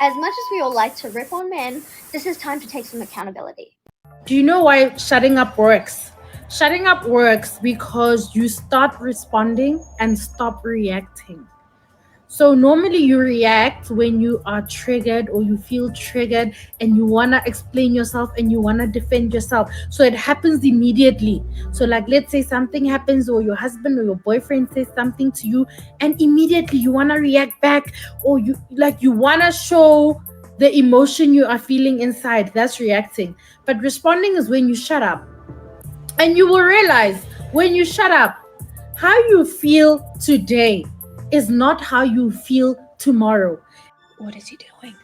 As much as we all like to rip on men, this is time to take some accountability. Do you know why shutting up works? Shutting up works because you start responding and stop reacting. So normally you react when you are triggered or you feel triggered and you want to explain yourself and you want to defend yourself. So it happens immediately. So like let's say something happens or your husband or your boyfriend says something to you and immediately you want to react back or you want to show the emotion you are feeling inside. That's reacting. But responding is when you shut up. And you will realize when you shut up, how you feel today is not how you feel tomorrow. What is he doing?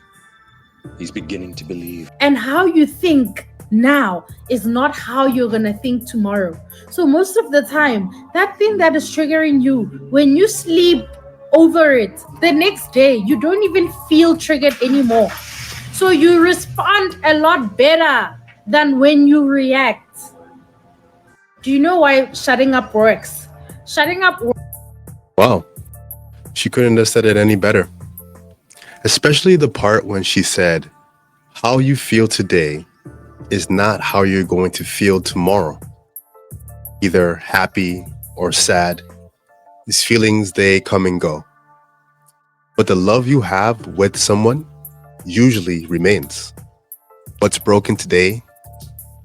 He's beginning to believe. And how you think now is not how you're going to think tomorrow. So most of the time, that thing that is triggering you, when you sleep over it, the next day, you don't even feel triggered anymore. So you respond a lot better than when you react. Do you know why shutting up works? Shutting up works. Wow. She couldn't have said it any better. Especially the part when she said, how you feel today is not how you're going to feel tomorrow. Either happy or sad. These feelings, they come and go. But the love you have with someone usually remains. What's broken today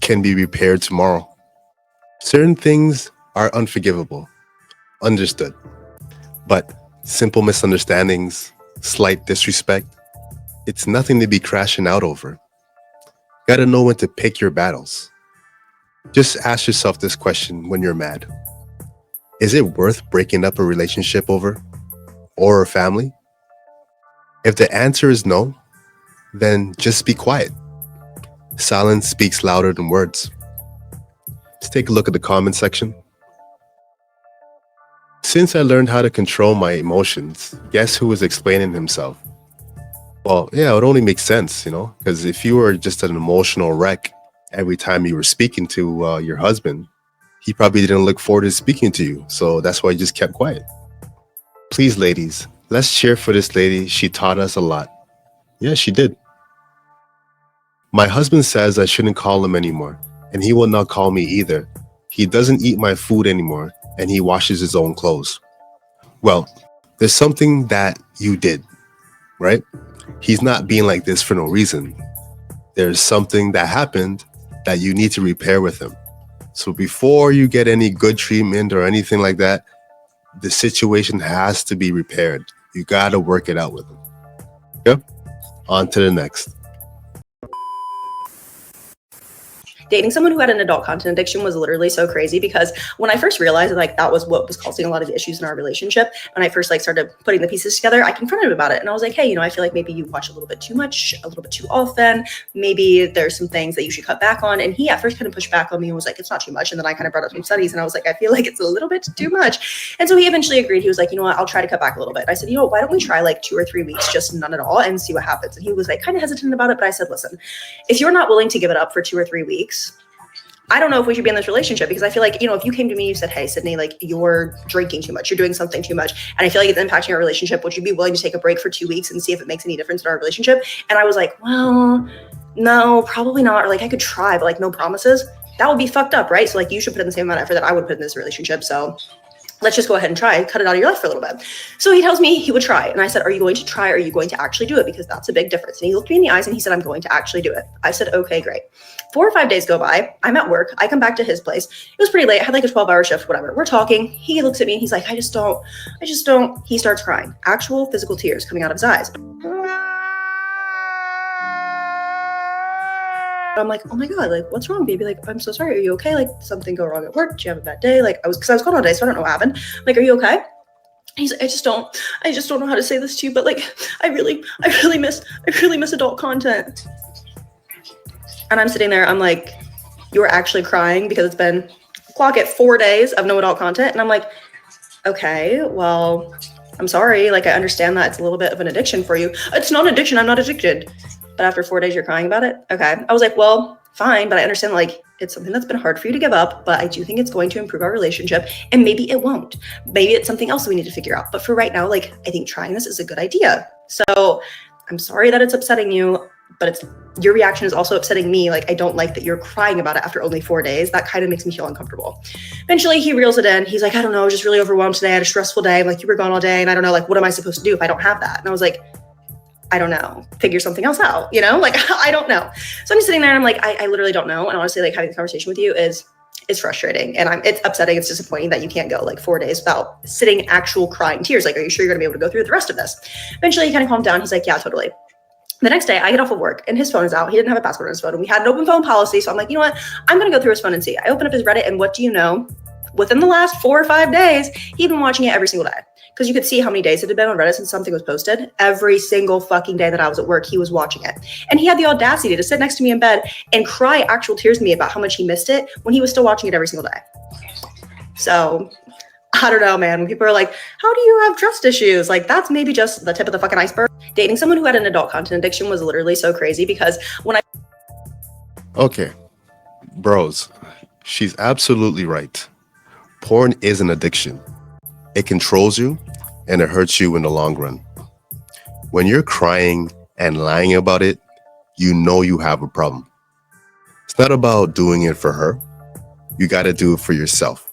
can be repaired tomorrow. Certain things are unforgivable, understood. But simple misunderstandings, slight disrespect, it's nothing to be crashing out over. Gotta know when to pick your battles. Just ask yourself this question when you're mad. Is it worth breaking up a relationship over? Or a family? If the answer is no, then just be quiet. Silence speaks louder than words. Let's take a look at the comment section. Since I learned how to control my emotions, guess who was explaining himself? Well, yeah, it would only make sense, because if you were just an emotional wreck every time you were speaking to your husband, he probably didn't look forward to speaking to you. So that's why he just kept quiet. Please, ladies, let's cheer for this lady. She taught us a lot. Yeah, she did. My husband says I shouldn't call him anymore, and he will not call me either. He doesn't eat my food anymore, and he washes his own clothes. Well, there's something that you did, right? He's not being like this for no reason. There's something that happened that you need to repair with him. So before you get any good treatment or anything like that, the situation has to be repaired. You got to work it out with him. Yep. On to the next. Dating someone who had an adult content addiction was literally so crazy because when I first realized that was what was causing a lot of the issues in our relationship, when I first started putting the pieces together, I confronted him about it. And I was like, hey, I feel like maybe you watch a little bit too much, a little bit too often. Maybe there's some things that you should cut back on. And he at first kind of pushed back on me and was like, it's not too much. And then I kind of brought up some studies and I was like, I feel like it's a little bit too much. And so he eventually agreed. He was like, you know what, I'll try to cut back a little bit. I said, why don't we try 2 or 3 weeks, just none at all, and see what happens. And he was kind of hesitant about it. But I said, listen, if you're not willing to give it up for 2 or 3 weeks, I don't know if we should be in this relationship, because I feel like, if you came to me and you said, hey, Sydney, you're drinking too much, you're doing something too much, and I feel like it's impacting our relationship, would you be willing to take a break for 2 weeks and see if it makes any difference in our relationship? And I was like, well, no, probably not. Or I could try, but no promises. That would be fucked up, right? So you should put in the same amount of effort that I would put in this relationship. So let's just go ahead and try, cut it out of your life for a little bit. So he tells me he would try. And I said, are you going to try? Or are you going to actually do it? Because that's a big difference. And he looked me in the eyes and he said, I'm going to actually do it. I said, okay, great. 4 or 5 days go by. I'm at work. I come back to his place. It was pretty late. I had a 12-hour shift, whatever. We're talking. He looks at me and he's like, I just don't. He starts crying. Actual physical tears coming out of his eyes. I'm like, oh my God, what's wrong, baby? I'm so sorry. Are you okay? Something go wrong at work? Did you have a bad day? I was gone all day, so I don't know what happened. Are you okay? He's like, I just don't know how to say this to you, but I really miss adult content. And I'm sitting there, I'm like, you were actually crying because it's been clock at 4 days of no adult content. And I'm like, okay, well, I'm sorry. I understand that it's a little bit of an addiction for you. It's not an addiction. I'm not addicted. But after 4 days, you're crying about it? Okay. I was like, well, fine. But I understand it's something that's been hard for you to give up, but I do think it's going to improve our relationship, and maybe it won't. Maybe it's something else we need to figure out. But for right now, I think trying this is a good idea. So I'm sorry that it's upsetting you, but your reaction is also upsetting me. Like, I don't like that you're crying about it after only 4 days. That kind of makes me feel uncomfortable. Eventually he reels it in. He's like, I don't know, I was just really overwhelmed today. I had a stressful day. I'm like, you were gone all day. And I don't know, like, what am I supposed to do if I don't have that? And I was like, I don't know, figure something else out, you know? Like, I don't know. So I'm sitting there and I'm like, I literally don't know. And honestly, like, having this conversation with you is frustrating, and it's upsetting. It's disappointing that you can't go like 4 days without sitting actual crying tears. Like, are you sure you're gonna be able to go through the rest of this? Eventually he kind of calmed down. He's like, yeah, totally. The next day I get off of work and his phone is out. He didn't have a password on his phone, and we had an open phone policy. So I'm like, you know what? I'm gonna go through his phone and see. I open up his Reddit, and what do you know? Within the last 4 or 5 days, he'd been watching it every single day. Because you could see how many days it had been on Reddit since something was posted. Every single fucking day that I was at work, he was watching it. And he had the audacity to sit next to me in bed and cry actual tears to me about how much he missed it when he was still watching it every single day. So I don't know, man. When people are like, how do you have trust issues? Like, that's maybe just the tip of the fucking iceberg. Dating someone who had an adult content addiction was literally so crazy because when I... Okay, bros, she's absolutely right. Porn is an addiction. It controls you and it hurts you in the long run. When you're crying and lying about it, you know you have a problem. It's not about doing it for her. You got to do it for yourself.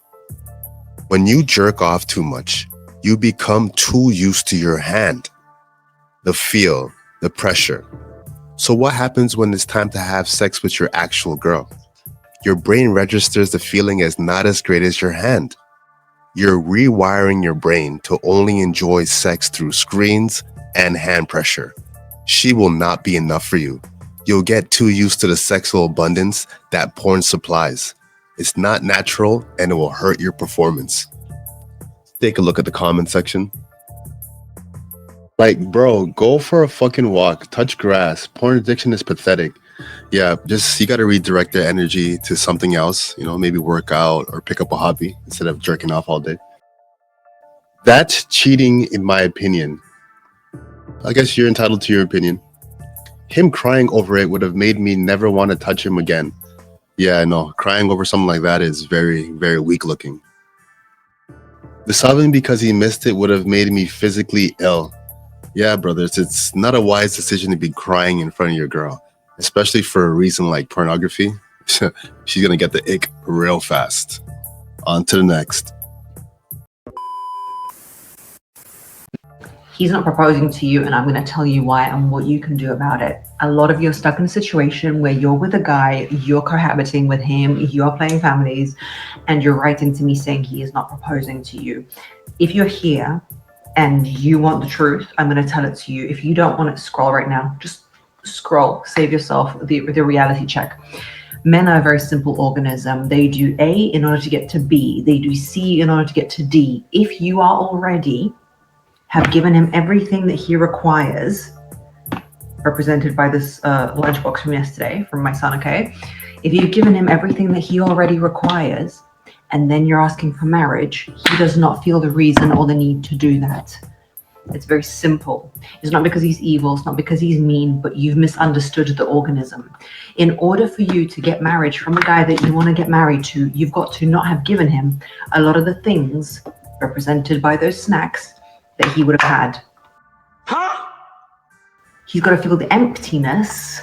When you jerk off too much, you become too used to your hand, the feel, the pressure. So what happens when it's time to have sex with your actual girl? Your brain registers the feeling as not as great as your hand. You're rewiring your brain to only enjoy sex through screens and hand pressure. She will not be enough for you. You'll get too used to the sexual abundance that porn supplies. It's not natural and it will hurt your performance. Take a look at the comment section. Like, bro, go for a fucking walk, touch grass. Porn addiction is pathetic. Yeah, just you got to redirect their energy to something else, you know, maybe work out or pick up a hobby instead of jerking off all day. That's cheating, in my opinion. I guess you're entitled to your opinion. Him crying over it would have made me never want to touch him again. Yeah, no, crying over something like that is very, very weak looking. The sobbing because he missed it would have made me physically ill. Yeah, brothers, it's not a wise decision to be crying in front of your girl, especially for a reason like pornography. She's gonna get the ick real fast. On to the next. He's not proposing to you, and I'm going to tell you why and what you can do about it. A lot of you are stuck in a situation where you're with a guy, you're cohabiting with him, you're playing families, and you're writing to me saying he is not proposing to you. If you're here and you want the truth, I'm going to tell it to you. If you don't want it, scroll right now. Just scroll. Save yourself the reality check. Men are a very simple organism. They do A in order to get to B. They do C in order to get to D. If you are already have given him everything that he requires, represented by this lunchbox from yesterday from my son, okay? If you've given him everything that he already requires, and then you're asking for marriage, he does not feel the reason or the need to do that. It's very simple. It's not because he's evil, it's not because he's mean, but you've misunderstood the organism. In order for you to get marriage from a guy that you want to get married to, you've got to not have given him a lot of the things represented by those snacks that he would have had. Huh? He's got to feel the emptiness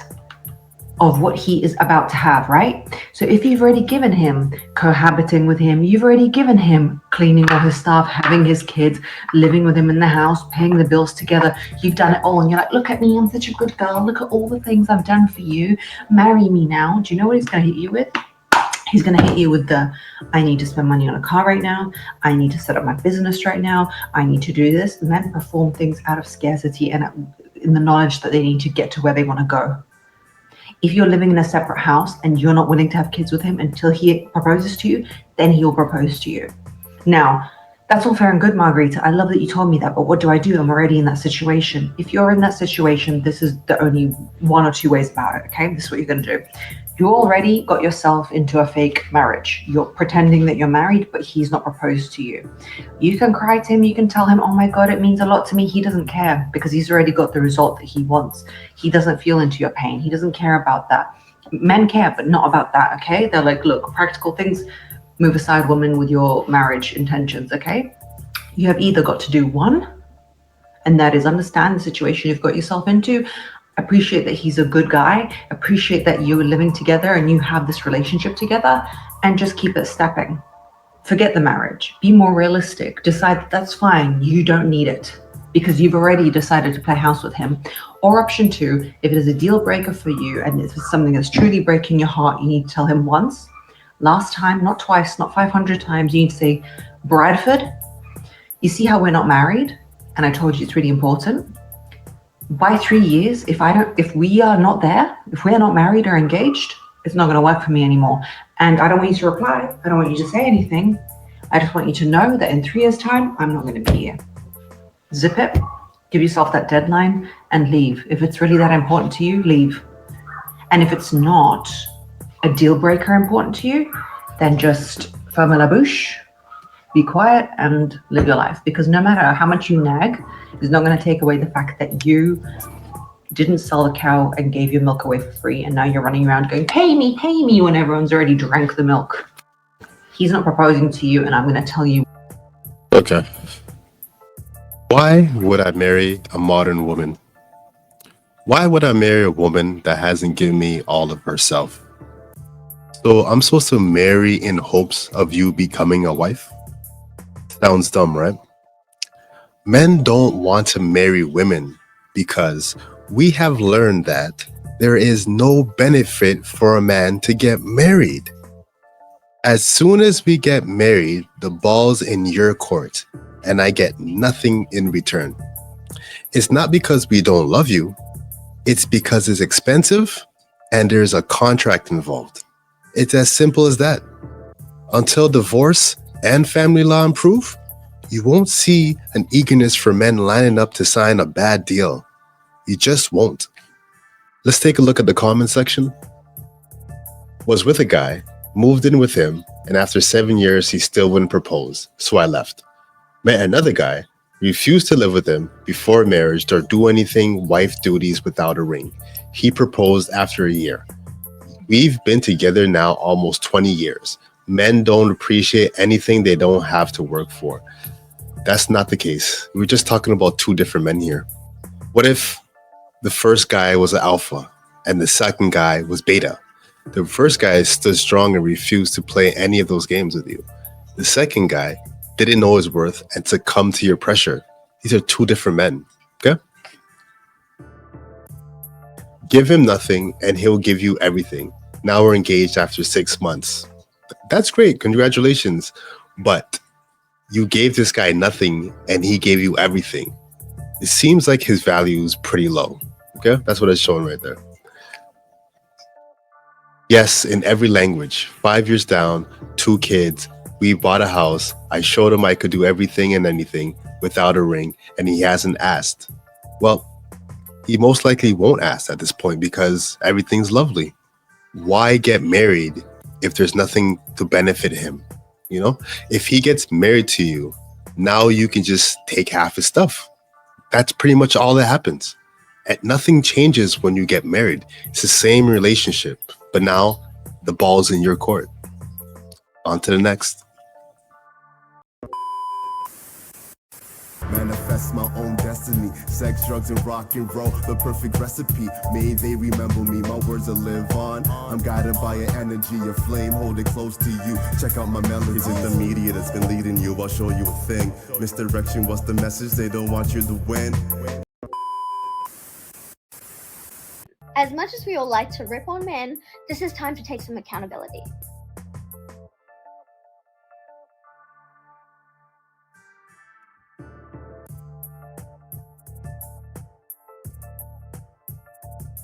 of what he is about to have, right? So if you've already given him cohabiting with him, you've already given him cleaning all his stuff, having his kids, living with him in the house, paying the bills together, you've done it all, and you're like, look at me, I'm such a good girl, look at all the things I've done for you, marry me now. Do you know what he's going to hit you with? He's going to hit you with the, I need to spend money on a car right now. I need to set up my business right now. I need to do this. Men perform things out of scarcity and in the knowledge that they need to get to where they want to go. If you're living in a separate house and you're not willing to have kids with him until he proposes to you, then he'll propose to you. Now, that's all fair and good, Margarita. I love that you told me that, but what do? I'm already in that situation. If you're in that situation, this is the only one or two ways about it, okay? This is what you're going to do. You already got yourself into a fake marriage. You're pretending that you're married, but he's not proposed to you. You can cry to him. You can tell him, oh my God, it means a lot to me. He doesn't care because he's already got the result that he wants. He doesn't feel into your pain. He doesn't care about that. Men care, but not about that, okay? They're like, look, practical things, move aside, woman, with your marriage intentions, okay? You have either got to do one, And that is understand the situation you've got yourself into. Appreciate that he's a good guy. Appreciate that you're living together and you have this relationship together, and just keep it stepping. Forget the marriage. Be more realistic. Decide that that's fine. You don't need it because you've already decided to play house with him. Or option two, if it is a deal breaker for you and it's something that's truly breaking your heart, you need to tell him once, last time, not twice, not 500 times. You need to say, Bradford, you see how we're not married? And I told you it's really important. By 3 years, if we are not there, if we are not married or engaged, it's not going to work for me anymore. And I don't want you to reply. I don't want you to say anything. I just want you to know that in 3 years' time, I'm not going to be here. Zip it, give yourself that deadline, and leave. If it's really that important to you, leave. And if it's not a deal breaker important to you, then just ferme la bouche, be quiet, and live your life. Because no matter how much you nag, it's not going to take away the fact that you didn't sell the cow and gave your milk away for free, and now you're running around going, pay me, when everyone's already drank the milk. He's not proposing to you, and I'm going to tell you. Okay. Why would I marry a modern woman? Why would I marry a woman that hasn't given me all of herself? So I'm supposed to marry in hopes of you becoming a wife? Sounds dumb, right? Men don't want to marry women because we have learned that there is no benefit for a man to get married. As soon as we get married, the ball's in your court, and I get nothing in return. It's not because we don't love you, it's because it's expensive and there's a contract involved. It's as simple as that. Until divorce and family law improve, you won't see an eagerness for men lining up to sign a bad deal. You just won't. Let's take a look at the comment section. Was with a guy, moved in with him, and after 7 years, he still wouldn't propose, so I left. Met another guy, refused to live with him before marriage or do anything wife duties without a ring. He proposed after a year. We've been together now almost 20 years. Men don't appreciate anything they don't have to work for. That's not the case. We're just talking about two different men here. What if the first guy was an alpha and the second guy was beta? The first guy stood strong and refused to play any of those games with you. The second guy didn't know his worth and succumbed to your pressure. These are two different men, okay? Give him nothing and he'll give you everything. Now we're engaged after 6 months. That's great, congratulations. But you gave this guy nothing and he gave you everything. It seems like his value is pretty low, okay? That's what it's showing right there. Yes, in every language. 5 years down, 2 kids. We bought a house. I showed him I could do everything and anything without a ring, and he hasn't asked. Well, he most likely won't ask at this point because everything's lovely. Why get married if there's nothing to benefit him? You know, if he gets married to you, now you can just take half his stuff. That's pretty much all that happens. And nothing changes when you get married. It's the same relationship, but now the ball's in your court. On to the next. Manifest my own destiny. Sex, drugs, and rock and roll, the perfect recipe. May they remember me, my words will live on. I'm guided by an energy, a flame, hold it close to you. Check out my melodies in the media that's been leading you. I'll show you a thing. Misdirection, what's the message? They don't want you to win. As much as we all like to rip on men, this is time to take some accountability.